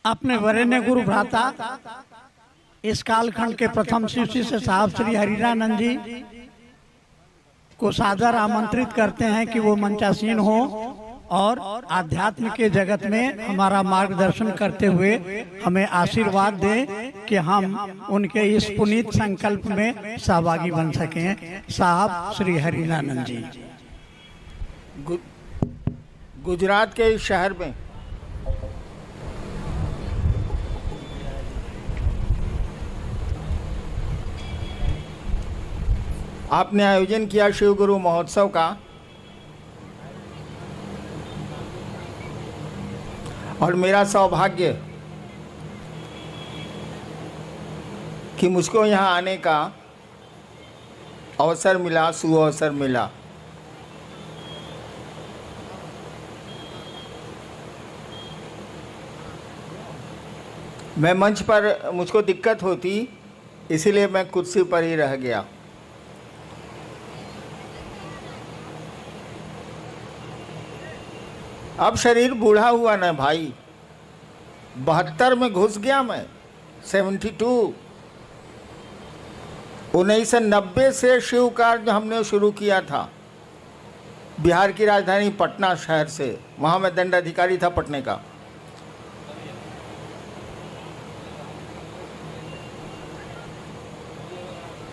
अपने वरेण्य गुरु भ्राता इस कालखंड के प्रथम शिव शिष्य साहब श्री हरिरानंद जी को सादर आमंत्रित करते हैं कि वो मंचासीन हो और आध्यात्म के जगत में हमारा मार्गदर्शन करते हुए हमें आशीर्वाद दें कि हम उनके इस पुनीत संकल्प में सहभागी बन सकें। साहब श्री हरिरानंद जी। गुजरात के इस शहर में आपने आयोजन किया शिव गुरु महोत्सव का, और मेरा सौभाग्य कि मुझको यहाँ आने का अवसर मिला, सुअवसर मिला। मैं मंच पर मुझको दिक्कत होती, इसीलिए मैं कुर्सी पर ही रह गया। अब शरीर बूढ़ा हुआ ना भाई, 72 में घुस गया मैं, 72। 1990 से शिव कार्य हमने शुरू किया था बिहार की राजधानी पटना शहर से। वहाँ मैं दंडाधिकारी था पटने का।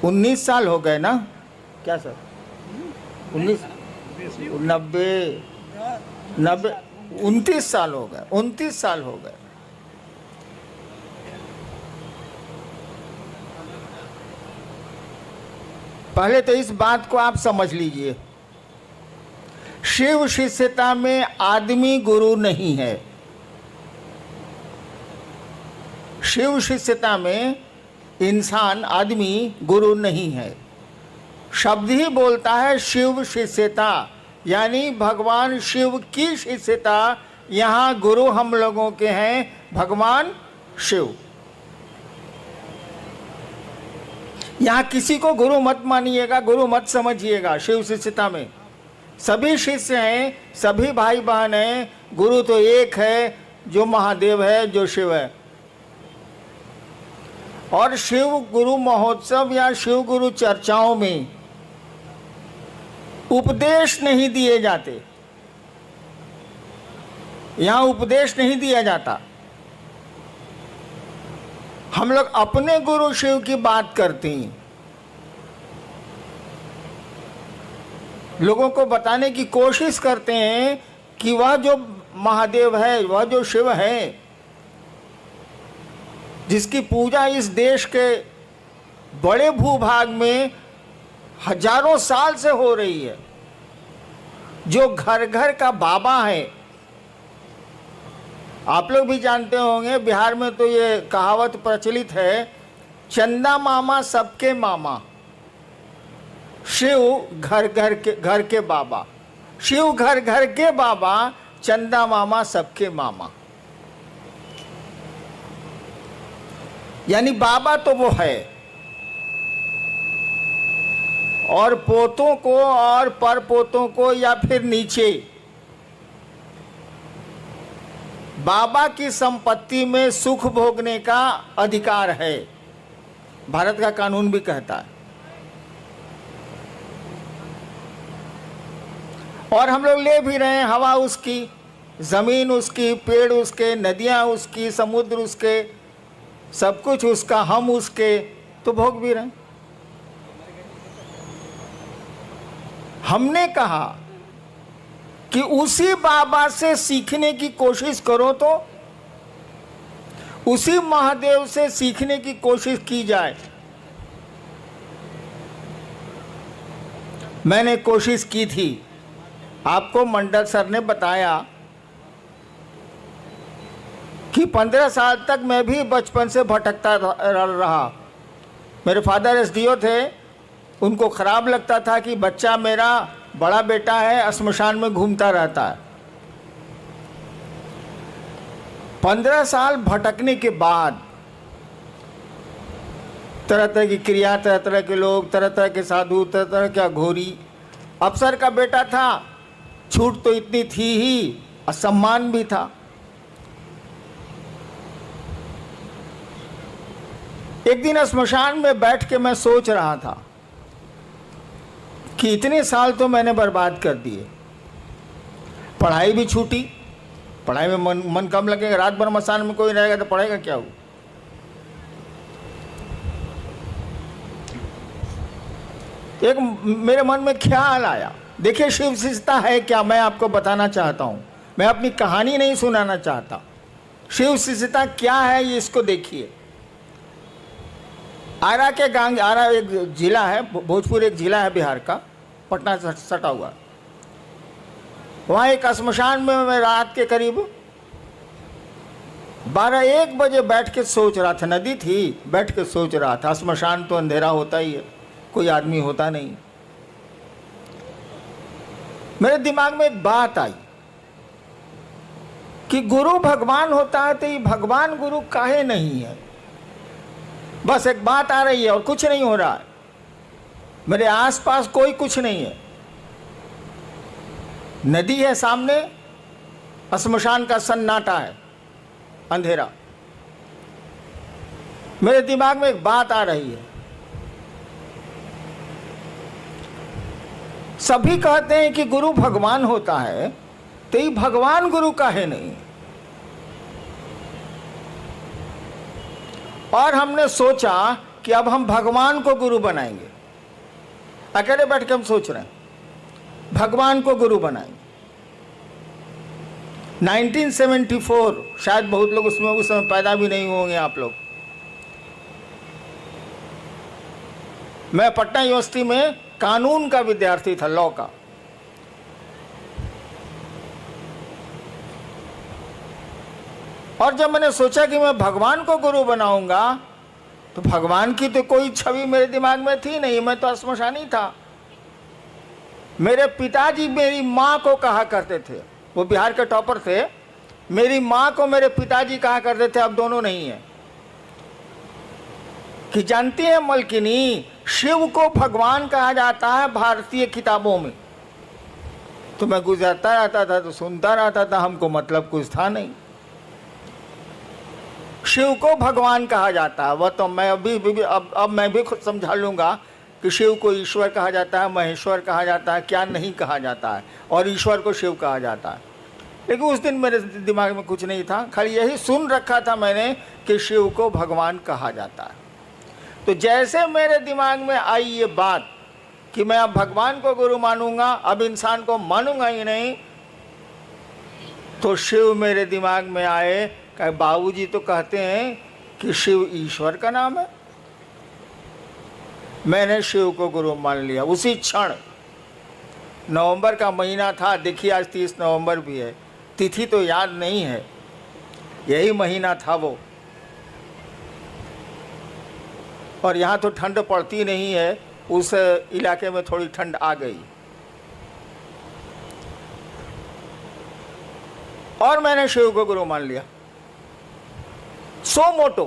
उन्नीस साल हो गए ना, क्या सर? 29 साल हो गए, 29 साल हो गए। पहले तो इस बात को आप समझ लीजिए, शिव शिष्यता में आदमी गुरु नहीं है। शिव शिष्यता में इंसान आदमी गुरु नहीं है। शब्द ही बोलता है शिव शिष्यता, यानी भगवान शिव की शिष्यता। यहाँ गुरु हम लोगों के हैं भगवान शिव। यहाँ किसी को गुरु मत मानिएगा, गुरु मत समझिएगा। शिव शिष्यता में सभी शिष्य हैं, सभी भाई बहन हैं। गुरु तो एक है, जो महादेव है, जो शिव है। और शिव गुरु महोत्सव या शिव गुरु चर्चाओं में उपदेश नहीं दिए जाते। यहाँ उपदेश नहीं दिया जाता। हम लोग अपने गुरु शिव की बात करते हैं, लोगों को बताने की कोशिश करते हैं कि वह जो महादेव है, वह जो शिव है, जिसकी पूजा इस देश के बड़े भूभाग में हजारों साल से हो रही है, जो घर घर का बाबा है। आप लोग भी जानते होंगे, बिहार में तो ये कहावत प्रचलित है, चंदा मामा सबके मामा, शिव घर घर के बाबा। शिव घर घर के बाबा, चंदा मामा सबके मामा। यानी बाबा तो वो है, और पोतों को और पर पोतों को या फिर नीचे बाबा की संपत्ति में सुख भोगने का अधिकार है। भारत का कानून भी कहता है। और हम लोग ले भी रहे हैं, हवा उसकी, जमीन उसकी, पेड़ उसके, नदियां उसकी, समुद्र उसके, सब कुछ उसका, हम उसके, तो भोग भी रहे हैं। हमने कहा कि उसी बाबा से सीखने की कोशिश करो, तो उसी महादेव से सीखने की कोशिश की जाए। मैंने कोशिश की थी, आपको मंडल सर ने बताया कि 15 साल तक मैं भी बचपन से भटकता रहा। मेरे फादर एसडीओ थे, उनको ख़राब लगता था कि बच्चा मेरा, बड़ा बेटा है, श्मशान में घूमता रहता है। 15 साल भटकने के बाद तरह तरह की क्रिया, तरह तरह के लोग, तरह तरह के साधु, तरह तरह का घोरी। अफसर का बेटा था, छूट तो इतनी थी ही, और सम्मान भी था। एक दिन स्मशान में बैठ के मैं सोच रहा था कि इतने साल तो मैंने बर्बाद कर दिए, पढ़ाई भी छूटी, पढ़ाई में मन कम लगेगा, रात भर मसान में कोई रहेगा तो पढ़ेगा क्या हो। एक मेरे मन में ख्याल आया, देखिए शिव शिष्यता है क्या, मैं आपको बताना चाहता हूं, मैं अपनी कहानी नहीं सुनाना चाहता। शिव शिष्यता क्या है ये इसको देखिए। आरा के गांग, आरा एक जिला है, भोजपुर एक जिला है बिहार का, पटना से सटा हुआ। वहाँ एक श्मशान में मैं रात के करीब 12-1 बजे बैठ के सोच रहा था, नदी थी, बैठ के सोच रहा था। श्मशान तो अंधेरा होता ही है, कोई आदमी होता नहीं। मेरे दिमाग में एक बात आई कि गुरु भगवान होता है तो ये भगवान गुरु काहे नहीं है। बस एक बात आ रही है और कुछ नहीं हो रहा है, मेरे आसपास कोई कुछ नहीं है। नदी है सामने, श्मशान का सन्नाटा है, अंधेरा। मेरे दिमाग में एक बात आ रही है, सभी कहते हैं कि गुरु भगवान होता है तो ये भगवान गुरु काहे नहीं। और हमने सोचा कि अब हम भगवान को गुरु बनाएंगे। अकेले बैठ के हम सोच रहे हैं भगवान को गुरु बनाएंगे। 1974, शायद बहुत लोग उसमें उस समय पैदा भी नहीं होंगे आप लोग। मैं पटना यूनिवर्सिटी में कानून का विद्यार्थी था, लॉ का। और जब मैंने सोचा कि मैं भगवान को गुरु बनाऊंगा तो भगवान की तो कोई छवि मेरे दिमाग में थी नहीं, मैं तो श्मशानी था। मेरे पिताजी मेरी माँ को कहा करते थे, वो बिहार के टॉपर थे, मेरी माँ को मेरे पिताजी कहा करते थे, अब दोनों नहीं है, कि जानती है मलकिनी, शिव को भगवान कहा जाता है भारतीय किताबों में। तो मैं गुजरता रहता था तो सुनता रहता था, हमको मतलब कुछ था नहीं। शिव को भगवान कहा जाता है, वह तो मैं अब मैं भी खुद समझा लूंगा कि शिव को ईश्वर कहा जाता है, महेश्वर कहा जाता है, क्या नहीं कहा जाता है, और ईश्वर को शिव कहा जाता है। लेकिन उस दिन मेरे दिमाग में कुछ नहीं था, खाली यही सुन रखा था मैंने कि शिव को भगवान कहा जाता है। तो जैसे मेरे दिमाग में आई ये बात कि मैं अब भगवान को गुरु मानूंगा, अब इंसान को मानूंगा ही नहीं, तो शिव मेरे दिमाग में आए। कहे बाबूजी तो कहते हैं कि शिव ईश्वर का नाम है। मैंने शिव को गुरु मान लिया उसी क्षण। नवंबर का महीना था, देखिए आज 30 नवंबर भी है, तिथि तो याद नहीं है, यही महीना था वो। और यहाँ तो ठंड पड़ती नहीं है, उस इलाके में थोड़ी ठंड आ गई। और मैंने शिव को गुरु मान लिया, सो मोटो,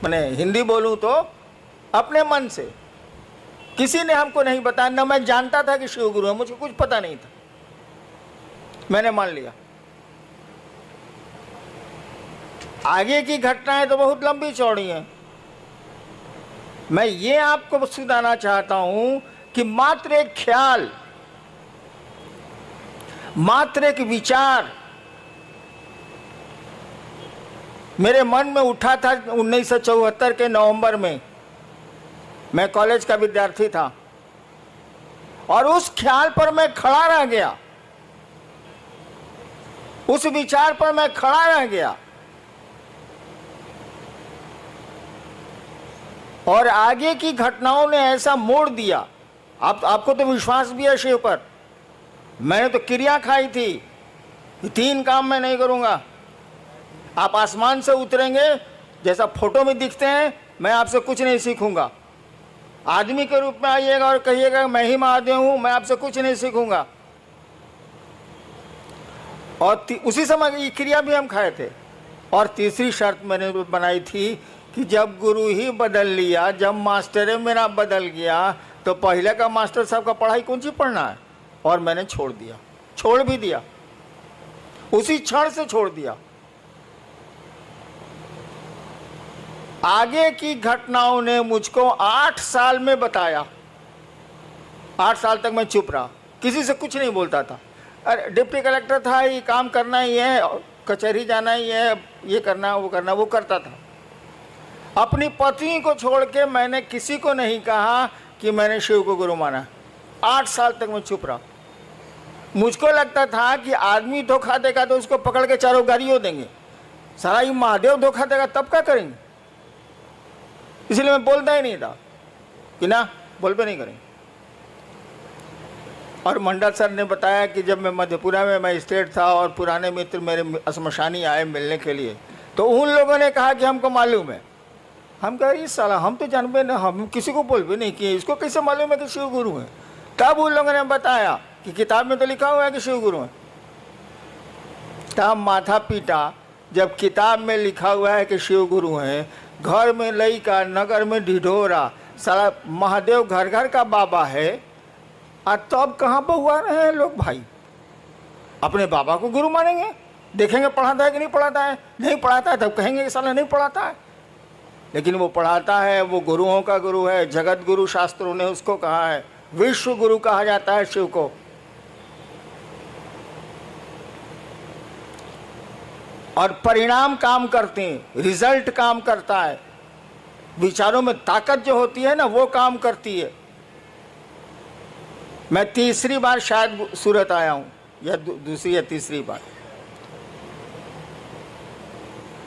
मैंने हिंदी बोलूं तो अपने मन से। किसी ने हमको नहीं बताया, ना मैं जानता था कि शिव गुरु है, मुझे कुछ पता नहीं था, मैंने मान लिया। आगे की घटनाएं तो बहुत लंबी चौड़ी हैं। मैं ये आपको सुनाना चाहता हूं कि मात्र एक ख्याल, मात्र एक विचार मेरे मन में उठा था 1974 के नवंबर में। मैं कॉलेज का विद्यार्थी था और उस ख्याल पर मैं खड़ा रह गया, उस विचार पर मैं खड़ा रह गया। और आगे की घटनाओं ने ऐसा मोड़ दिया। आपको तो विश्वास भी है शिव पर। मैंने तो क्रिया खाई थी कि 3 काम मैं नहीं करूंगा। आप आसमान से उतरेंगे जैसा फोटो में दिखते हैं, मैं आपसे कुछ नहीं सीखूंगा। आदमी के रूप में आइएगा और कहिएगा मैं ही महादेव हूं, मैं आपसे कुछ नहीं सीखूंगा। और उसी समय ये क्रिया भी हम खाए थे। और तीसरी शर्त मैंने बनाई थी कि जब गुरु ही बदल लिया, जब मास्टर मेरा बदल गया, तो पहले का मास्टर साहब का पढ़ाई कौन सी पढ़ना है। और मैंने छोड़ दिया, छोड़ भी दिया, उसी क्षण से छोड़ दिया। आगे की घटनाओं ने मुझको 8 साल में बताया। 8 साल तक मैं चुप रहा, किसी से कुछ नहीं बोलता था। अरे डिप्टी कलेक्टर था, ये काम करना ही है, कचहरी जाना ही है, ये करना वो करना, वो करता था। अपनी पत्नी को छोड़ के मैंने किसी को नहीं कहा कि मैंने शिव को गुरु माना। 8 साल तक मैं चुप रहा। मुझको लगता था कि आदमी धोखा देगा तो उसको पकड़ के चारों गाड़ियों देंगे, सारा ये महादेव धोखा देगा तब क्या करेंगे, इसलिए मैं बोलता ही नहीं था कि ना बोल पे नहीं करेंगे। और मंडल सर ने बताया कि जब मैं मधेपुरा में मजिस्ट्रेट था और पुराने मित्र मेरे शमशानी आए मिलने के लिए, तो उन लोगों ने कहा कि हमको मालूम है। हम कह रहे साला हम तो जानबे ना, हम किसी को बोल भी नहीं किए, इसको कैसे मालूम है कि शिव गुरु है। तब उन लोगों ने बताया कि किताब में तो लिखा हुआ है कि शिव गुरु है। तब माथा पीटा, जब किताब में लिखा हुआ है कि शिव गुरु है, घर में लइका, नगर में ढिढोरा, साला महादेव घर घर का बाबा है, और तब कहाँ बहुआ रहे हैं लोग भाई। अपने बाबा को गुरु मानेंगे, देखेंगे पढ़ाता है कि नहीं पढ़ाता है, नहीं पढ़ाता है तब कहेंगे कि साला नहीं पढ़ाता है, लेकिन वो पढ़ाता है, वो गुरुओं का गुरु है। जगत गुरु शास्त्रों ने उसको कहा है, विश्व गुरु कहा जाता है शिव को। और परिणाम काम करते हैं, रिजल्ट काम करता है, विचारों में ताकत जो होती है ना वो काम करती है। मैं तीसरी बार शायद सूरत आया हूं, या दूसरी या तीसरी बार।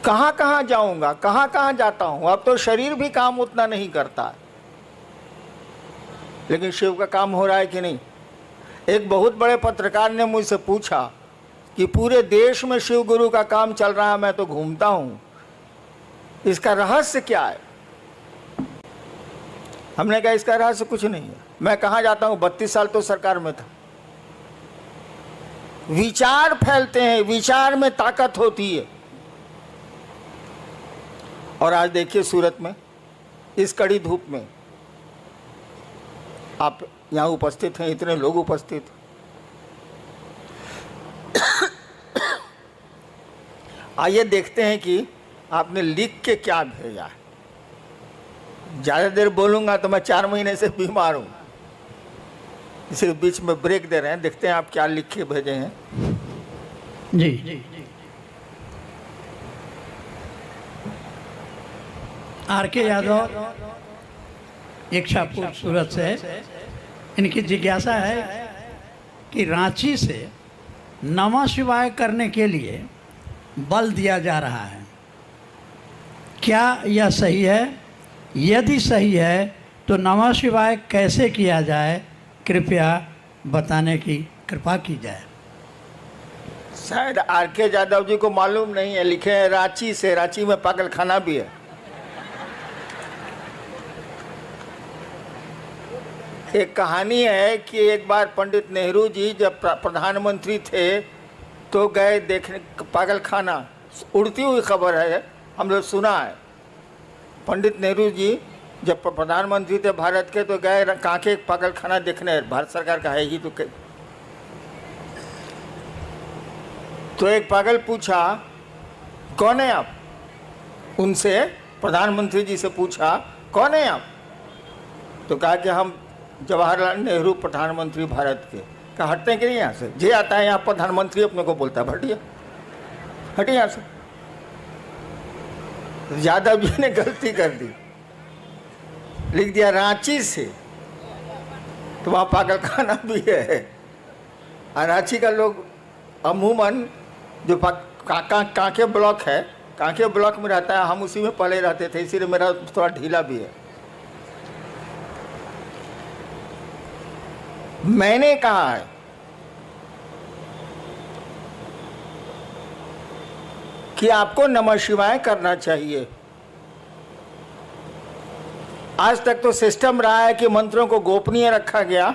कहाँ कहाँ जाऊंगा, कहाँ कहाँ जाता हूं। अब तो शरीर भी काम उतना नहीं करता, लेकिन शिव का काम हो रहा है कि नहीं। एक बहुत बड़े पत्रकार ने मुझसे पूछा कि पूरे देश में शिव गुरु का काम चल रहा है, मैं तो घूमता हूं, इसका रहस्य क्या है। हमने कहा इसका रहस्य कुछ नहीं है। मैं कहाँ जाता हूं, 32 साल तो सरकार में था। विचार फैलते हैं, विचार में ताकत होती है। और आज देखिए सूरत में इस कड़ी धूप में आप यहाँ उपस्थित हैं, इतने लोग उपस्थित। आइए देखते हैं कि आपने लिख के क्या भेजा है। ज़्यादा देर बोलूँगा तो मैं 4 महीने से बीमार हूँ, इसे बीच में ब्रेक दे रहे हैं। देखते हैं आप क्या लिख के भेजे हैं। जी आर.के. यादव इच्छापुर सूरत से, इनकी जिज्ञासा है कि रांची से नमः शिवाय करने के लिए बल दिया जा रहा है, क्या यह सही है? यदि सही है तो नमः शिवाय कैसे किया जाए, कृपया बताने की कृपा की जाए। शायद आर.के. यादव जी को मालूम नहीं है, लिखे हैं रांची से। रांची में पागल खाना भी है। एक कहानी है कि एक बार पंडित नेहरू जी जब प्रधानमंत्री थे तो गए देखने पागल खाना, उड़ती हुई खबर है, हम लोग सुना है। पंडित नेहरू जी जब प्रधानमंत्री थे भारत के तो गए कांके पागल खाना देखने, भारत सरकार का है ही तो एक पागल पूछा कौन है आप, उनसे प्रधानमंत्री जी से पूछा कौन है आप, तो कहा कि हम जवाहरलाल नेहरू प्रधानमंत्री भारत के। कहा हटते हैं कि नहीं यहाँ से, जे आता है यहाँ प्रधानमंत्री अपने को बोलता है हटिए हटिए यहाँ से। यादव जी ने गलती कर दी, लिख दिया रांची से, तो वहाँ पागल खाना भी है। और रांची का लोग अमूमन जो कांके ब्लॉक है, कांके ब्लॉक में रहता है, हम उसी में पले रहते थे, इसीलिए मेरा थोड़ा ढीला भी है। मैंने कहा है कि आपको नमः शिवाय करना चाहिए। आज तक तो सिस्टम रहा है कि मंत्रों को गोपनीय रखा गया,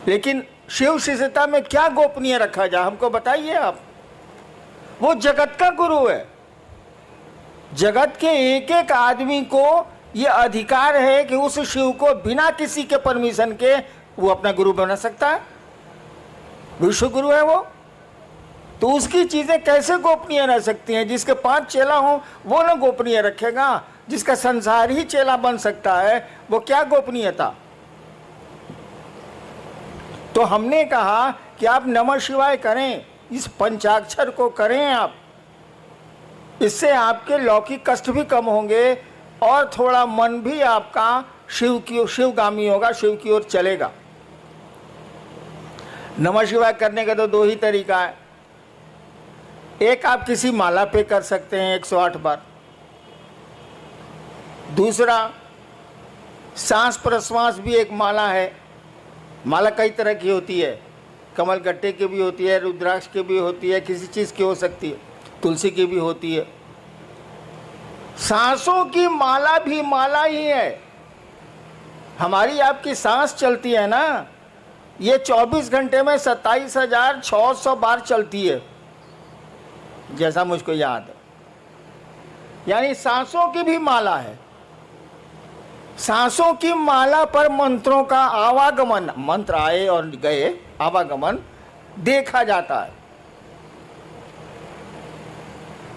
लेकिन शिव शिष्यता में क्या गोपनीय रखा जाए, हमको बताइए आप। वो जगत का गुरु है, जगत के एक एक आदमी को ये अधिकार है कि उस शिव को बिना किसी के परमिशन के वो अपना गुरु बना सकता है। विश्व गुरु है वो। तो उसकी चीजें कैसे गोपनीय रह सकती हैं? जिसके 5 चेला हो वो ना गोपनीय रखेगा, जिसका संसार ही चेला बन सकता है वो क्या गोपनीयता? तो हमने कहा कि आप नमः शिवाय करें, इस पंचाक्षर को करें आप, इससे आपके लौकिक कष्ट भी कम होंगे और थोड़ा मन भी आपका शिवगामी होगा, शिव की ओर चलेगा। नमः शिवाय करने का तो 2 ही तरीका है। एक, आप किसी माला पे कर सकते हैं 108 बार। दूसरा, सांस प्रश्वास भी एक माला है। माला कई तरह की होती है, कमल गट्टे की भी होती है, रुद्राक्ष की भी होती है, किसी चीज़ की हो सकती है, तुलसी की भी होती है। सांसों की माला भी माला ही है। हमारी आपकी सांस चलती है ना, ये 24 घंटे में 27,600 बार चलती है, जैसा मुझको याद है। यानी सांसों की भी माला है। सांसों की माला पर मंत्रों का आवागमन, मंत्र आए और गए, आवागमन देखा जाता है।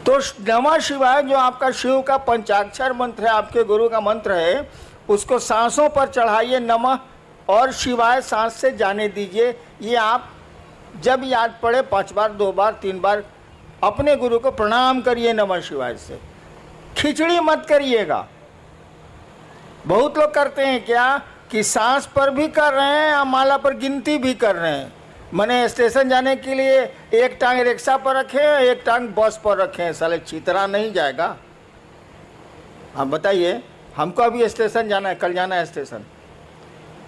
तो नमः शिवाय जो आपका शिव का पंचाक्षर मंत्र है, आपके गुरु का मंत्र है, उसको सांसों पर चढ़ाइए, नमः और शिवाय सांस से जाने दीजिए। ये आप जब याद पड़े 5 बार, 2 बार, 3 बार अपने गुरु को प्रणाम करिए नमः शिवाय से। खिचड़ी मत करिएगा। बहुत लोग करते हैं क्या कि सांस पर भी कर रहे हैं या माला पर गिनती भी कर रहे हैं। मैंने स्टेशन जाने के लिए एक टांग रिक्शा पर रखे, एक टांग बस पर रखे, साले चितरा नहीं जाएगा। आप बताइए, हमको अभी स्टेशन जाना है, कल जाना है स्टेशन,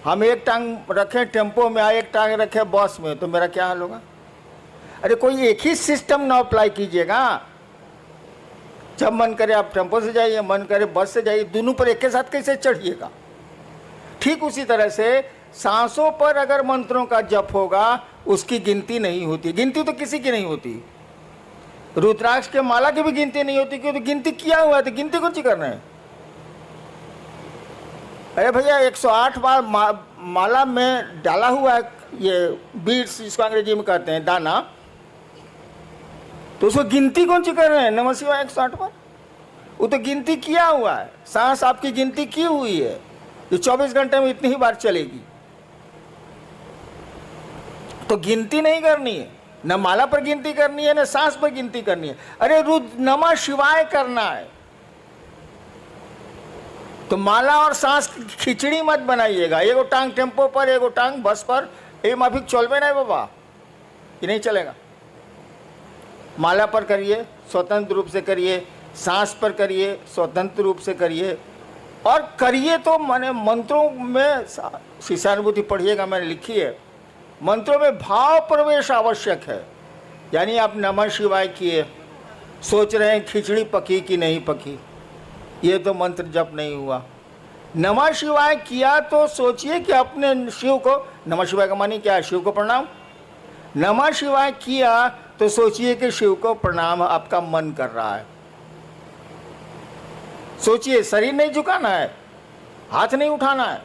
हम एक टांग रखें टेम्पो में, एक टांग रखे बस में, तो मेरा क्या हाल होगा? अरे कोई एक ही सिस्टम ना अप्लाई कीजिएगा। जब मन करे आप टेम्पो से जाइए, मन करे बस से जाइए, दोनों पर एक के साथ कैसे चढ़िएगा? ठीक उसी तरह से सांसों पर अगर मंत्रों का जप होगा, उसकी गिनती नहीं होती। गिनती तो किसी की नहीं होती। रुद्राक्ष के माला की भी गिनती नहीं होती, क्योंकि गिनती किया हुआ है, तो गिनती कुछ कर रहे हैं। अरे भैया 108 बार माला में डाला हुआ है ये बीड्स, जिसको अंग्रेजी में कहते हैं दाना, तो उसको गिनती कौन सी कर रहे हैं? नमः शिवाय 108 बार, वो तो गिनती किया हुआ है। सांस आपकी गिनती की हुई है, जो 24 घंटे में इतनी ही बार चलेगी। तो गिनती नहीं करनी है, न माला पर गिनती करनी है, न सांस पर गिनती करनी है। अरे नमः शिवाय करना है। तो माला और सांस की खिचड़ी मत बनाइएगा। एगो टांग टेम्पो पर, एगो टांग बस पर, ये माफिक चलबे नहीं बाबा, ये नहीं चलेगा। माला पर करिए, स्वतंत्र रूप से करिए, सांस पर करिए, स्वतंत्र रूप से करिए, और करिए तो माने मंत्रों में शिष्यानुभूति पढ़िएगा, मैंने लिखी है। मंत्रों में भाव प्रवेश आवश्यक है। यानी आप नमः शिवाय किए, सोच रहे हैं खिचड़ी पकी कि नहीं पकी, ये तो मंत्र जप नहीं हुआ। नमः शिवाय किया तो सोचिए कि अपने शिव को, नमः शिवाय का मानी क्या है? शिव को प्रणाम। नमः शिवाय किया तो सोचिए कि शिव को प्रणाम आपका मन कर रहा है। सोचिए, शरीर नहीं झुकाना है, हाथ नहीं उठाना है,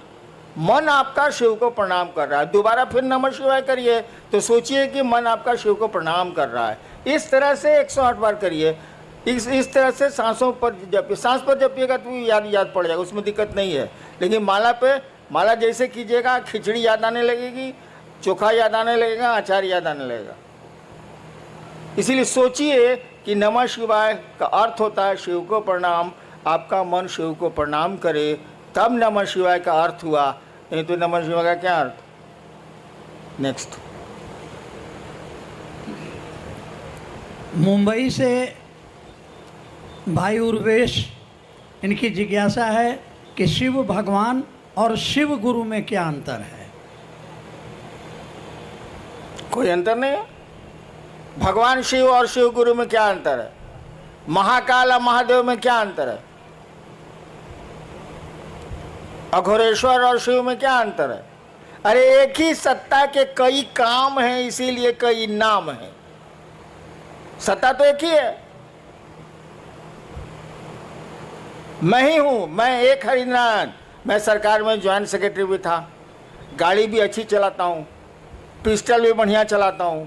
मन आपका शिव को प्रणाम कर रहा है। दोबारा फिर नमः शिवाय करिए तो सोचिए कि मन आपका शिव को प्रणाम कर रहा है। इस तरह से 108 बार करिए। इस तरह से सांसों पर जपिए। सांस पर जपिएगा तो याद पड़ जाएगा, उसमें दिक्कत नहीं है। लेकिन माला पे, माला जैसे कीजिएगा, खिचड़ी याद आने लगेगी, चोखा याद आने लगेगा, अचार याद आने लगेगा। इसीलिए सोचिए कि नमः शिवाय का अर्थ होता है शिव को प्रणाम। आपका मन शिव को प्रणाम करे तब नमः शिवाय का अर्थ हुआ, नहीं तो नमः शिवाय का क्या अर्थ? नेक्स्ट। मुंबई से भाई उर्वेश, इनकी जिज्ञासा है कि शिव भगवान और शिव गुरु में क्या अंतर है? कोई अंतर नहीं है। भगवान शिव और शिव गुरु में क्या अंतर है? महाकाल और महादेव में क्या अंतर है? अघोरेश्वर और शिव में क्या अंतर है? अरे एक ही सत्ता के कई काम हैं, इसीलिए कई नाम हैं। सत्ता तो एक ही है। मैं ही हूं, मैं एक हरिनारायण। मैं सरकार में ज्वाइंट सेक्रेटरी भी था, गाड़ी भी अच्छी चलाता हूं, पिस्टल भी बढ़िया चलाता हूं,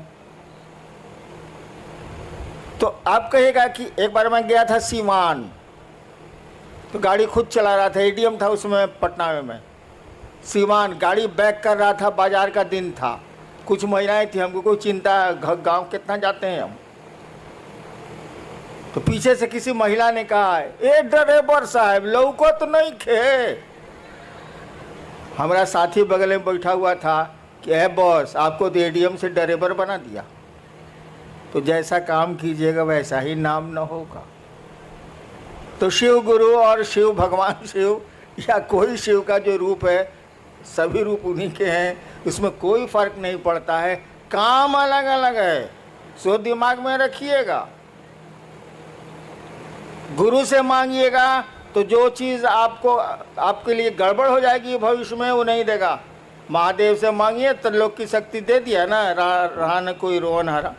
तो आप कहेगा कि एक बार मैं गया था सीवान, तो गाड़ी खुद चला रहा था, एटीएम था उसमें पटना में सीवान, गाड़ी बैक कर रहा था, बाजार का दिन था, कुछ महिलाएं थी, हमको कोई चिंता, गांव कितना जाते हैं हम। तो पीछे से किसी महिला ने कहा, ए ड्राइवर साहब लौको तो नहीं खे। हमारा साथी बगल में बैठा हुआ था कि ए बॉस, आपको तो एडीएम से ड्राइवर बना दिया, तो जैसा काम कीजिएगा वैसा ही नाम न होगा। तो शिव गुरु और शिव भगवान शिव या कोई शिव का जो रूप है, सभी रूप उन्हीं के हैं, उसमें कोई फर्क नहीं पड़ता है, काम अलग अलग है, सो दिमाग में रखिएगा। गुरु से मांगिएगा तो जो चीज़ आपको आपके लिए गड़बड़ हो जाएगी भविष्य में वो नहीं देगा। महादेव से मांगिए तो लोक की शक्ति दे दिया ना, रहा न कोई रोवन हरा।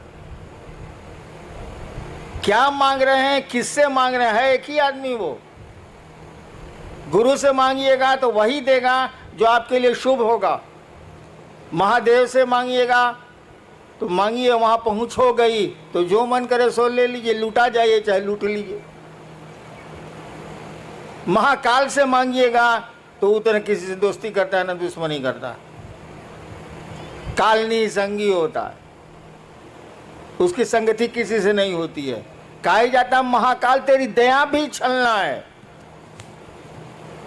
क्या मांग रहे हैं, किससे मांग रहे हैं, एक ही आदमी वो। गुरु से मांगिएगा तो वही देगा जो आपके लिए शुभ होगा। महादेव से मांगिएगा तो मांगिए, वहाँ पहुँच हो गई तो जो मन करे सो ले लीजिए, लूटा जाइए चाहे लूट लीजिए। महाकाल से मांगिएगा तो उतना किसी से दोस्ती करता है ना दुश्मनी करता है, कालनी संगी होता है, उसकी संगति किसी से नहीं होती है। कहा जाता महाकाल तेरी दया भी छलना है।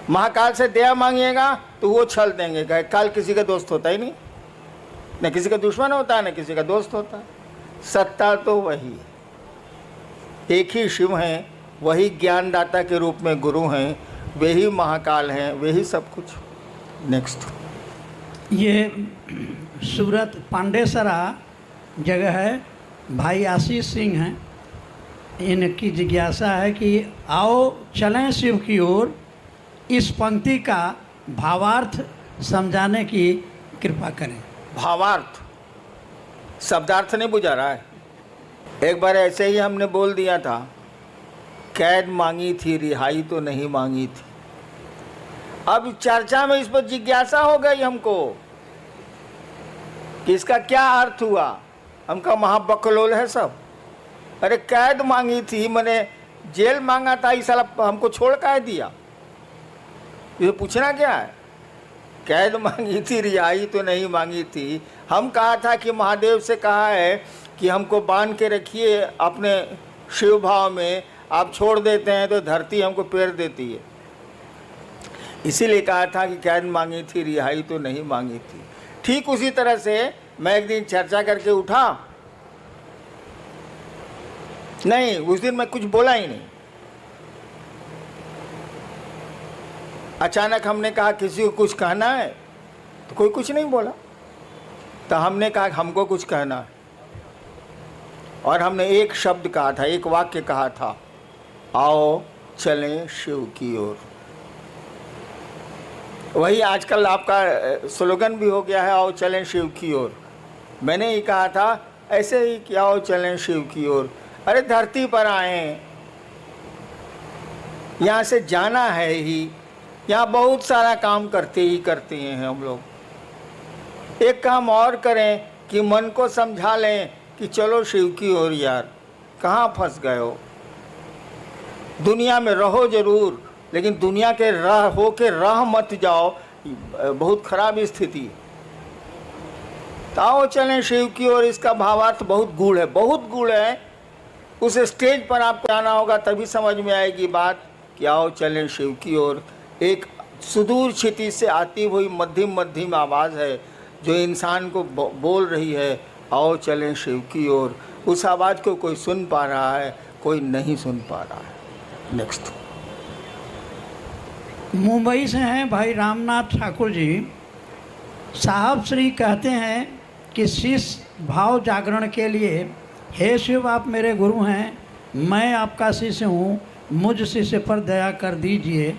महाकाल से दया मांगिएगा तो वो छल देंगे। कहे काल किसी का दोस्त होता ही नहीं, न किसी का दुश्मन होता है न किसी का दोस्त होता है। सत्ता तो वही एक ही शिव हैं, वही ज्ञानदाता के रूप में गुरु हैं, वे ही महाकाल हैं, वे ही सब कुछ। नेक्स्ट, ये सूरत पांडेसरा जगह है, भाई आशीष सिंह हैं, इनकी जिज्ञासा है कि आओ चलें शिव की ओर, इस पंक्ति का भावार्थ समझाने की कृपा करें। भावार्थ, शब्दार्थ नहीं बुझा रहा है। एक बार ऐसे ही हमने बोल दिया था, कैद मांगी थी रिहाई तो नहीं मांगी थी। अब चर्चा में इस पर जिज्ञासा हो गई हमको कि इसका क्या अर्थ हुआ। हमका महाबकलोल है सब। अरे कैद मांगी थी, मैंने जेल मांगा था, इस साल हमको छोड़ काहे दिया, ये पूछना क्या है। कैद मांगी थी रिहाई तो नहीं मांगी थी। हम कहा था कि महादेव से कहा है कि हमको बांध के रखिए अपने शिव भाव में, आप छोड़ देते हैं तो धरती हमको पेड़ देती है। इसीलिए कहा था कि कैद मांगी थी रिहाई तो नहीं मांगी थी। ठीक उसी तरह से मैं एक दिन चर्चा करके उठा, नहीं उस दिन मैं कुछ बोला ही नहीं। अचानक हमने कहा किसी को कुछ कहना है तो कोई कुछ नहीं बोला, तो हमने कहा हमको कुछ कहना है, और हमने एक शब्द कहा था, एक वाक्य कहा था, आओ चलें शिव की ओर। वही आजकल आपका स्लोगन भी हो गया है, आओ चलें शिव की ओर। मैंने ही कहा था ऐसे ही कि आओ चलें शिव की ओर। अरे धरती पर आए, यहाँ से जाना है ही, यहाँ बहुत सारा काम करते ही करते हैं हम लोग। एक काम और करें कि मन को समझा लें कि चलो शिव की ओर यार, कहाँ फंस गए हो। दुनिया में रहो जरूर, लेकिन दुनिया के राह हो के राह मत जाओ, बहुत खराब स्थिति है। तो आओ चलें शिव की ओर, इसका भावार्थ बहुत गूढ़ है, बहुत गूढ़ है। उस स्टेज पर आपको आना होगा तभी समझ में आएगी बात कि आओ चलें शिव की ओर। एक सुदूर क्षितिज से आती हुई मध्यम मध्यम आवाज़ है जो इंसान को बोल रही है, आओ चलें शिव की ओर। उस आवाज़ को कोई सुन पा रहा है, कोई नहीं सुन पा रहा है। नेक्स्ट, मुंबई से हैं भाई रामनाथ ठाकुर जी। साहब श्री कहते हैं कि शिष्य भाव जागरण के लिए, हे शिव आप मेरे गुरु हैं, मैं आपका शिष्य हूँ, मुझ शिष्य पर दया कर दीजिए।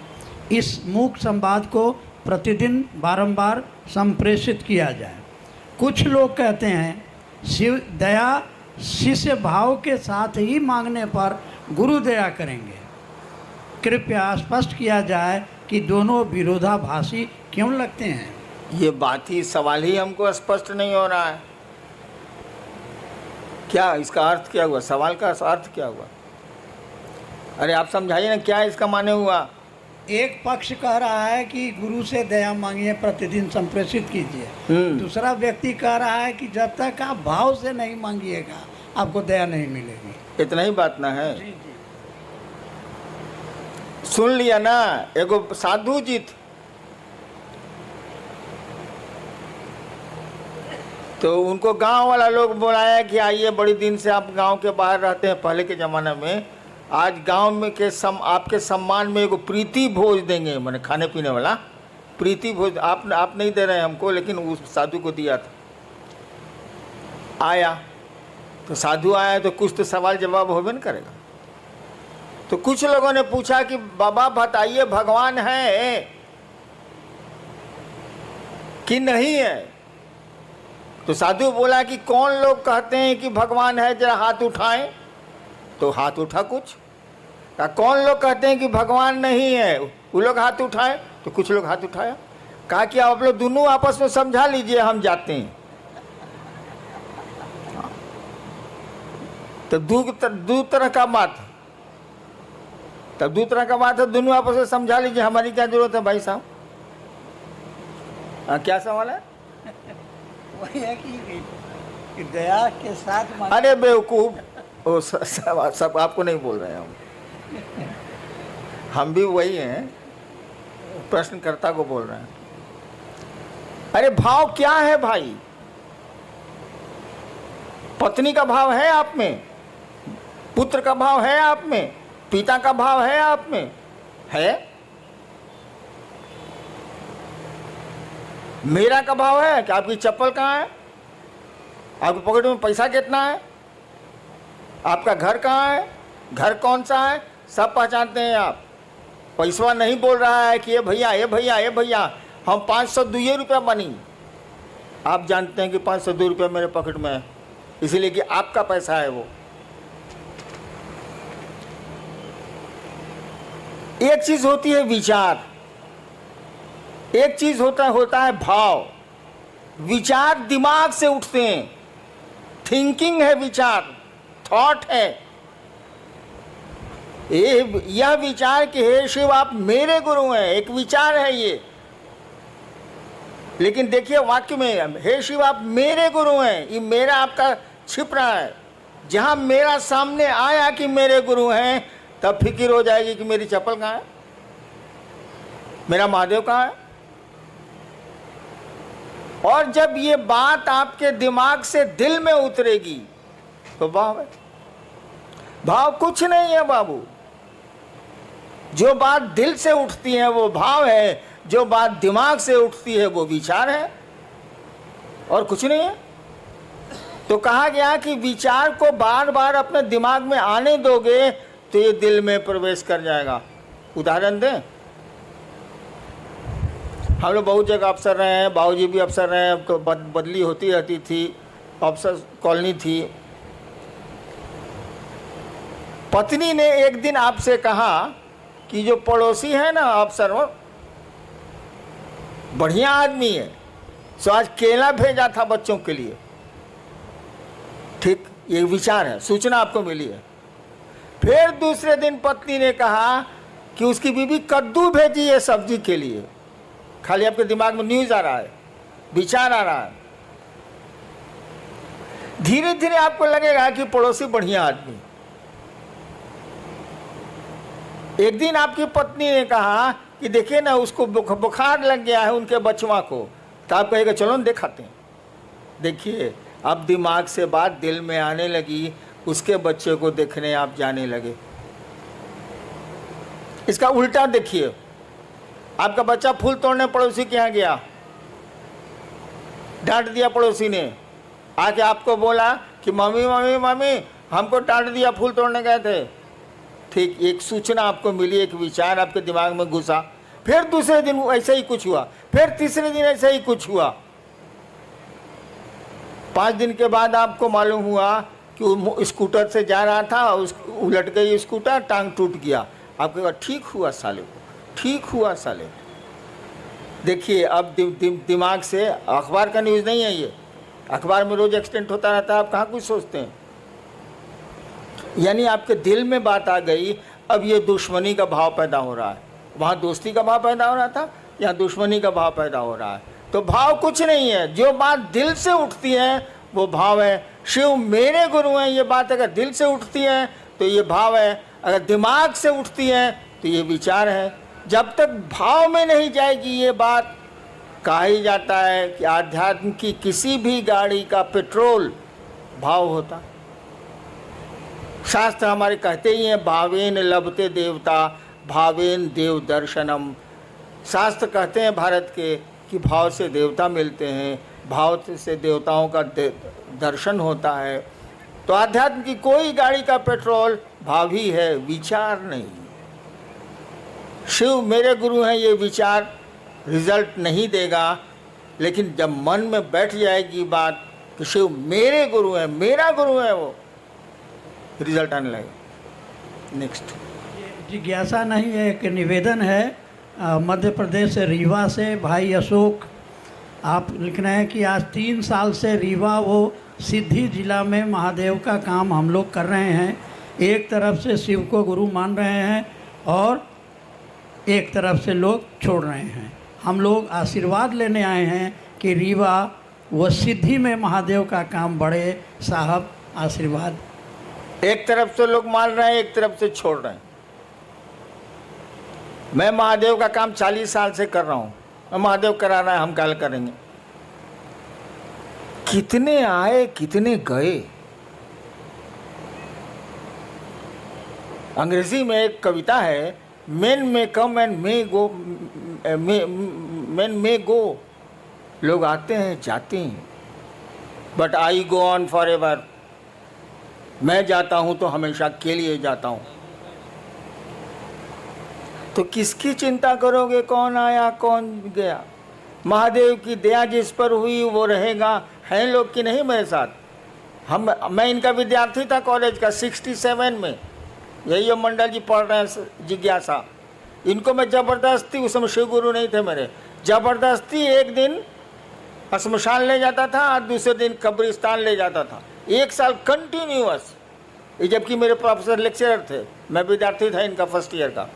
इस मूक संवाद को प्रतिदिन बारंबार संप्रेषित किया जाए। कुछ लोग कहते हैं शिव दया शिष्य भाव के साथ ही मांगने पर गुरु दया करेंगे। कृपया स्पष्ट किया जाए कि दोनों विरोधाभासी क्यों लगते हैं। ये बात ही, सवाल ही हमको स्पष्ट नहीं हो रहा है। क्या इसका अर्थ क्या हुआ? सवाल का अर्थ क्या हुआ? अरे आप समझाइए ना, क्या इसका माने हुआ? एक पक्ष कह रहा है कि गुरु से दया मांगिए, प्रतिदिन संप्रेषित कीजिए। दूसरा व्यक्ति कह रहा है कि जब तक आप भाव से नहीं मांगिएगा आपको दया नहीं मिलेगी। इतना ही बात ना है? जी जी। सुन लिया ना? एगो साधु जी थे, तो उनको गांव वाला लोग बुलाया कि आइए, बड़ी दिन से आप गांव के बाहर रहते हैं पहले के ज़माने में, आज गांव में के आपके सम्मान में एगो प्रीति भोज देंगे, मैंने खाने पीने वाला प्रीति भोज। आप नहीं दे रहे हैं हमको, लेकिन उस साधु को दिया था। आया तो साधु आया तो कुछ तो सवाल जवाब होबे न करेगा। तो कुछ लोगों ने पूछा कि बाबा बताइए, भगवान है कि नहीं है? तो साधु बोला कि कौन लोग कहते हैं कि भगवान है, जरा हाथ उठाएं। तो हाथ उठा कुछ। कौन लोग कहते हैं कि भगवान नहीं है, वो लोग हाथ उठाए। तो कुछ लोग हाथ उठाया। कहा कि आप लोग दोनों आपस में समझा लीजिए, हम जाते हैं। तो दो तरह का बात, तब दो तरह का बात है, दोनों आपस में समझा लीजिए, हमारी क्या जरूरत है भाई साहब? क्या सवाल है? वही है कि दया के साथ अरे बेवकूफ, वो सब आपको नहीं बोल रहे हैं हम भी वही हैं, प्रश्नकर्ता को बोल रहे हैं। अरे भाव क्या है भाई? पत्नी का भाव है आप में, पुत्र का भाव है आप में, पिता का भाव है आप में? है? मेरा का भाव है कि आपकी चप्पल कहाँ है, आपकी पॉकेट में पैसा कितना है, आपका घर कहाँ है, घर कौन सा है, सब पहचानते हैं आप। पैसा नहीं बोल रहा है कि ये भैया ये भैया ये भैया हम 502 रुपया बनी। आप जानते हैं कि 502 रुपया मेरे पॉकेट में है, इसीलिए कि आपका पैसा है वो। एक चीज होती है विचार, एक चीज होता है भाव। विचार दिमाग से उठते हैं, थिंकिंग है विचार, थॉट है। यह विचार कि हे शिव आप मेरे गुरु हैं, एक विचार है ये। लेकिन देखिए वाक्य में हे शिव आप मेरे गुरु हैं, ये मेरा आपका छिप रहा है। जहां मेरा सामने आया कि मेरे गुरु हैं, तब फिक्र हो जाएगी कि मेरी चप्पल कहाँ है, मेरा महादेव कहाँ है। और जब ये बात आपके दिमाग से दिल में उतरेगी तो भाव है। भाव कुछ नहीं है बाबू, जो बात दिल से उठती है वो भाव है, जो बात दिमाग से उठती है वो विचार है, और कुछ नहीं है। तो कहा गया कि विचार को बार बार अपने दिमाग में आने दोगे तो ये दिल में प्रवेश कर जाएगा। उदाहरण दें, हम लोग बहुत जगह अफसर रहे हैं, बाबूजी भी अफसर रहे हैं, तो बदली होती रहती थी, अफसर कॉलोनी थी। पत्नी ने एक दिन आपसे कहा कि जो पड़ोसी है ना अफसर, वो बढ़िया आदमी है, सो आज केला भेजा था बच्चों के लिए। ठीक, ये विचार है, सूचना आपको मिली है। फिर दूसरे दिन पत्नी ने कहा कि उसकी बीवी कद्दू भेजी है सब्जी के लिए। खाली आपके दिमाग में न्यूज आ रहा है, विचार आ रहा है। धीरे धीरे आपको लगेगा कि पड़ोसी बढ़िया आदमी। एक दिन आपकी पत्नी ने कहा कि देखिए ना उसको बुखार लग गया है उनके बचवा को, तो आप कहेगा चलो ना दिखाते हैं। देखिए अब दिमाग से बात दिल में आने लगी, उसके बच्चे को देखने आप जाने लगे। इसका उल्टा देखिए, आपका बच्चा फूल तोड़ने पड़ोसी के यहाँ गया, डांट दिया पड़ोसी ने, आके आपको बोला कि मम्मी मम्मी मम्मी हमको डांट दिया, फूल तोड़ने गए थे। ठीक, एक सूचना आपको मिली, एक विचार आपके दिमाग में घुसा। फिर दूसरे दिन ऐसा ही कुछ हुआ, फिर तीसरे दिन ऐसा ही कुछ हुआ। 5 दिन के बाद आपको मालूम हुआ कि वो स्कूटर से जा रहा था, उलट गई स्कूटर, टांग टूट गया। आपको कहा ठीक हुआ साले को, ठीक हुआ साले। देखिए अब दिमाग से, अखबार का न्यूज़ नहीं है ये, अखबार में रोज एक्सीडेंट होता रहता है, आप कहाँ कुछ सोचते हैं। यानी आपके दिल में बात आ गई, अब ये दुश्मनी का भाव पैदा हो रहा है। वहाँ दोस्ती का भाव पैदा हो रहा था, यहाँ दुश्मनी का भाव पैदा हो रहा है। तो भाव कुछ नहीं है, जो बात दिल से उठती है वो भाव है। शिव मेरे गुरु हैं, ये बात अगर दिल से उठती है तो ये भाव है, अगर दिमाग से उठती है तो ये विचार है। जब तक भाव में नहीं जाएगी ये बात, कहा ही जाता है कि आध्यात्म की किसी भी गाड़ी का पेट्रोल भाव होता। शास्त्र हमारे कहते ही हैं, भावेन लभते देवता भावेन देव दर्शनम। शास्त्र कहते हैं भारत के कि भाव से देवता मिलते हैं, भाव से देवताओं का दर्शन होता है। तो आध्यात्म की कोई गाड़ी का पेट्रोल भाव ही है, विचार नहीं। शिव मेरे गुरु हैं, ये विचार रिजल्ट नहीं देगा, लेकिन जब मन में बैठ जाएगी बात कि शिव मेरे गुरु हैं, मेरा गुरु है, वो रिजल्ट आने लगेगा। नेक्स्ट जिज्ञासा नहीं है, एक निवेदन है। मध्य प्रदेश से रीवा से भाई अशोक आप लिख रहे हैं कि आज 3 साल से रीवा वो सिद्धि जिला में महादेव का काम हम लोग कर रहे हैं। एक तरफ से शिव को गुरु मान रहे हैं और एक तरफ से लोग छोड़ रहे हैं। हम लोग आशीर्वाद लेने आए हैं कि रीवा व सिद्धि में महादेव का काम बढ़े। साहब आशीर्वाद। एक तरफ से लोग मान रहे हैं, एक तरफ से छोड़ रहे हैं। मैं महादेव का काम 40 साल से कर रहा हूँ। महादेव करा रहा है, हम कल करेंगे। कितने आए कितने गए। अंग्रेजी में एक कविता है, men may come and may go, men may go. लोग आते हैं जाते हैं, but I go on forever. मैं जाता हूं तो हमेशा के लिए जाता हूं। तो किसकी चिंता करोगे, कौन आया कौन गया। महादेव की दया जिस पर हुई वो रहेगा। हैं लोग कि नहीं मेरे साथ। मैं इनका विद्यार्थी था कॉलेज का 67 में। यही मंडल जी पढ़ रहे हैं जिज्ञासा। इनको मैं ज़बरदस्ती, उस समय शिव गुरु नहीं थे मेरे, ज़बरदस्ती एक दिन श्मशान ले जाता था और दूसरे दिन कब्रिस्तान ले जाता था। 1 साल कंटिन्यूअस। जबकि मेरे प्रोफेसर लेक्चरर थे, मैं विद्यार्थी था इनका फर्स्ट ईयर का।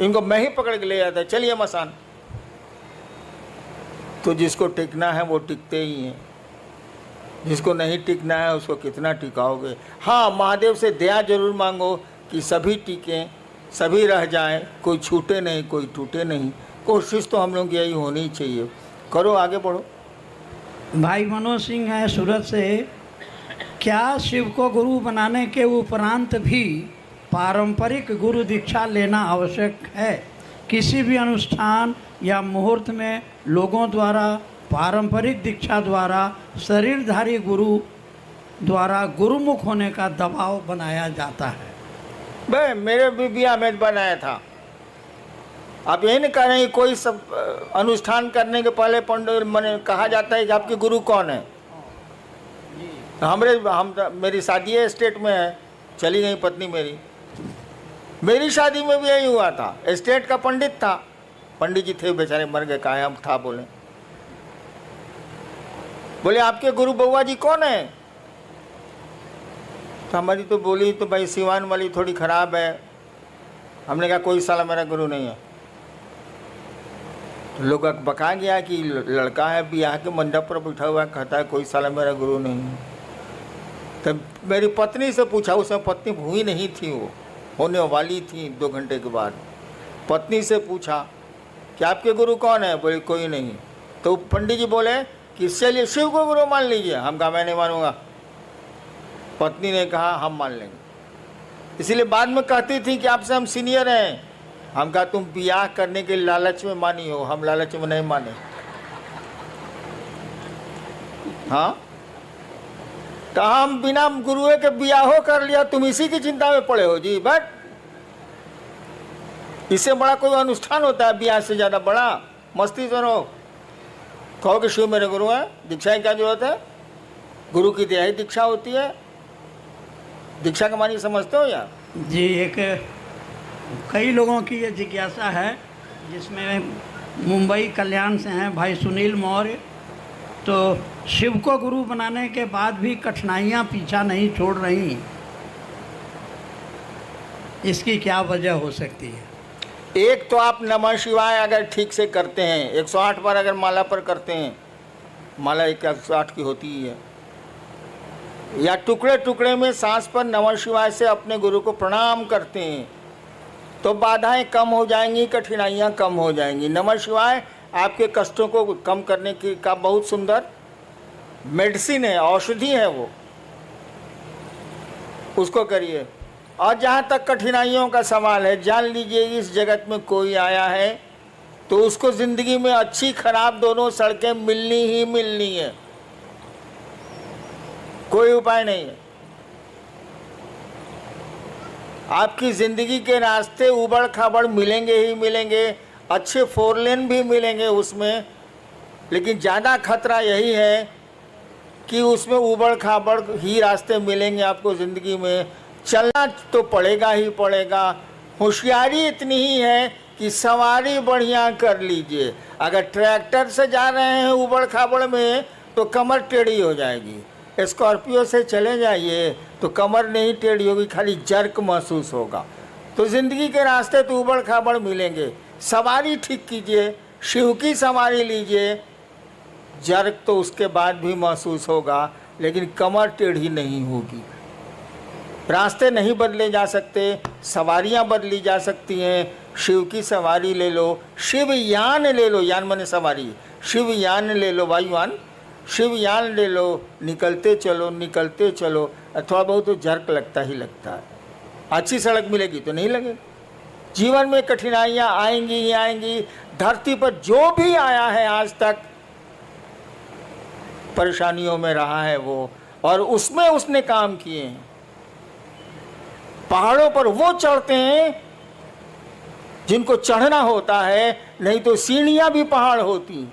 इनको मैं ही पकड़ के ले जाता, चलिए मसान। तो जिसको टिकना है वो टिकते ही हैं, जिसको नहीं टिकना है उसको कितना टिकाओगे। हाँ, महादेव से दया जरूर मांगो कि सभी टिकें, सभी रह जाएं, कोई छूटे नहीं, कोई टूटे नहीं। कोशिश तो हम लोग यही होनी चाहिए। करो, आगे बढ़ो। भाई मनोज सिंह है सूरत से। क्या शिव को गुरु बनाने के उपरांत भी पारंपरिक गुरु दीक्षा लेना आवश्यक है? किसी भी अनुष्ठान या मुहूर्त में लोगों द्वारा पारंपरिक दीक्षा द्वारा शरीरधारी गुरु द्वारा गुरुमुख होने का दबाव बनाया जाता है। भाई मेरे भी बिया में बनाया था। आप यही नहीं कह रहे हैं कोई सब अनुष्ठान करने के पहले पंडित मैंने कहा जाता है कि आपके गुरु कौन है। मेरी शादी स्टेट में है, चली गई पत्नी मेरी शादी में भी यही हुआ था। स्टेट का पंडित था, पंडित जी थे बेचारे, मर गए, कहा हम था। बोले आपके गुरु बउआ जी कौन है? तो हमारी तो बोली तो भाई सिवान वाली थोड़ी खराब है। हमने कहा कोई साला मेरा गुरु नहीं है। तो लोग बका गया कि लड़का है ब्याह के मंडप पर बैठा हुआ, कहता है कोई साला मेरा गुरु नहीं है। तब मेरी पत्नी से पूछा, उसमें पत्नी हुई नहीं थी, वो होने वाली थी 2 घंटे के बाद। पत्नी से पूछा कि आपके गुरु कौन है? बोले कोई नहीं। तो पंडित जी बोले कि चलिए शिव को गुरु मान लीजिए। हम कहा मैं नहीं मानूंगा। पत्नी ने कहा हम मान लेंगे। इसीलिए बाद में कहती थी कि आपसे हम सीनियर हैं। हम कहा तुम ब्याह करने के लालच में मानी हो, हम लालच में नहीं माने। हाँ, तो हम बिना गुरुए के ब्याह कर लिया, तुम इसी की चिंता में पड़े हो जी। बट इससे बड़ा कोई अनुष्ठान होता है ब्याह से ज़्यादा बड़ा? मस्ती करो, कहो कि शिव मेरे गुरु है। दीक्षा की क्या जरूरत है? गुरु की दया ही दीक्षा होती है। दीक्षा का मानी समझते हो यार जी? एक कई लोगों की ये जिज्ञासा है, जिसमें मुंबई कल्याण से हैं भाई सुनील मौर्य। तो शिव को गुरु बनाने के बाद भी कठिनाइयाँ पीछा नहीं छोड़ रही। इसकी क्या वजह हो सकती है? एक तो आप नमः शिवाय अगर ठीक से करते हैं, 108 बार अगर माला पर करते हैं, माला 108 की होती ही है, या टुकड़े टुकड़े में सांस पर नमः शिवाय से अपने गुरु को प्रणाम करते हैं, तो बाधाएं कम हो जाएंगी, कठिनाइयां कम हो जाएंगी। नमः शिवाय आपके कष्टों को कम करने की का बहुत सुंदर मेडिसिन है, औषधि है वो, उसको करिए। और जहाँ तक कठिनाइयों का सवाल है, जान लीजिए इस जगत में कोई आया है तो उसको ज़िंदगी में अच्छी खराब दोनों सड़कें मिलनी ही मिलनी है, कोई उपाय नहीं है। आपकी ज़िंदगी के रास्ते उबड़ खाबड़ मिलेंगे ही मिलेंगे, अच्छे 4 लेन भी मिलेंगे उसमें, लेकिन ज़्यादा खतरा यही है कि उसमें उबड़ खाबड़ ही रास्ते मिलेंगे आपको ज़िंदगी में। चलना तो पड़ेगा ही पड़ेगा। होशियारी इतनी ही है कि सवारी बढ़िया कर लीजिए। अगर ट्रैक्टर से जा रहे हैं उबड़ खाबड़ में तो कमर टेढ़ी हो जाएगी। स्कॉर्पियो से चले जाइए तो कमर नहीं टेढ़ी होगी, खाली जर्क महसूस होगा। तो ज़िंदगी के रास्ते तो उबड़ खाबड़ मिलेंगे, सवारी ठीक कीजिए, शिव की सवारी लीजिए। जर्क तो उसके बाद भी महसूस होगा, लेकिन कमर टेढ़ी नहीं होगी। रास्ते नहीं बदले जा सकते, सवारियां बदली जा सकती हैं। शिव की सवारी ले लो, शिव यान ले लो, यान माने सवारी, शिव यान ले लो, वायुयान, शिव यान ले लो, निकलते चलो निकलते चलो। थोड़ा बहुत तो जर्क लगता ही लगता है, अच्छी सड़क मिलेगी तो नहीं लगेगी। जीवन में कठिनाइयां आएंगी ही आएंगी। धरती पर जो भी आया है आज तक परेशानियों में रहा है वो, और उसमें उसने काम किए हैं। पहाड़ों पर वो चढ़ते हैं जिनको चढ़ना होता है, नहीं तो सीढ़ियां भी पहाड़ होती,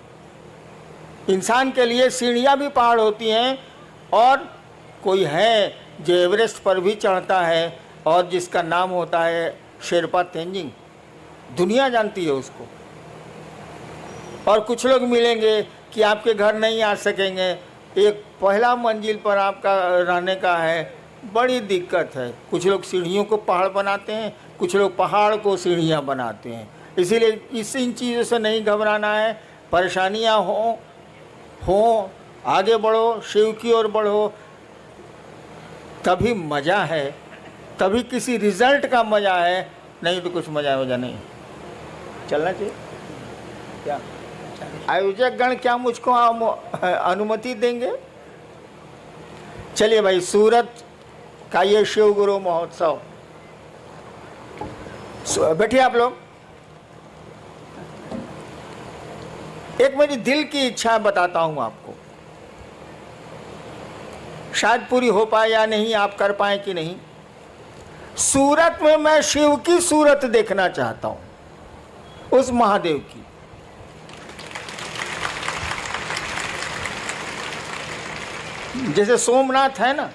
इंसान के लिए सीढ़ियां भी पहाड़ होती हैं। और कोई है जो एवरेस्ट पर भी चढ़ता है और जिसका नाम होता है शेरपा तेंजिंग, दुनिया जानती है उसको। और कुछ लोग मिलेंगे कि आपके घर नहीं आ सकेंगे, एक पहला मंजिल पर आपका रहने का है, बड़ी दिक्कत है। कुछ लोग सीढ़ियों को पहाड़ बनाते हैं, कुछ लोग पहाड़ को सीढ़ियाँ बनाते हैं। इसीलिए इन चीज़ों से नहीं घबराना है। परेशानियाँ हो आगे बढ़ो, शिव की ओर बढ़ो, तभी मज़ा है, तभी किसी रिजल्ट का मज़ा है, नहीं तो कुछ मज़ा वजह नहीं। चलना चाहिए क्या? आयोजक गण क्या मुझको अनुमति देंगे? चलिए भाई, सूरत का ये शिव गुरु महोत्सव, बैठिए आप लोग। एक मेरी दिल की इच्छा बताता हूं आपको, शायद पूरी हो पाए या नहीं, आप कर पाए कि नहीं। सूरत में मैं शिव की सूरत देखना चाहता हूं, उस महादेव की। जैसे सोमनाथ है ना,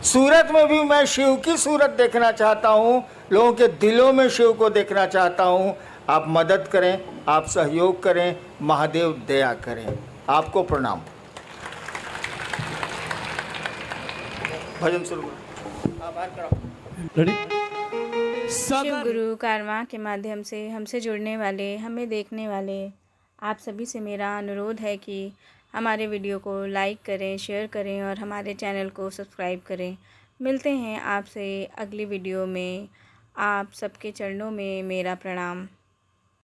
सूरत में भी मैं शिव की सूरत देखना चाहता हूँ, लोगों के दिलों में शिव को देखना चाहता हूँ। आप मदद करें, आप सहयोग करें, महादेव दया करें। आपको प्रणाम। भजन शुरू करो, आभार करो। शिव गुरु कारवां के माध्यम से हमसे जुड़ने वाले, हमें देखने वाले आप सभी से मेरा अनुरोध है कि हमारे वीडियो को लाइक करें, शेयर करें और हमारे चैनल को सब्सक्राइब करें। मिलते हैं आपसे अगली वीडियो में। आप सबके चरणों में मेरा प्रणाम।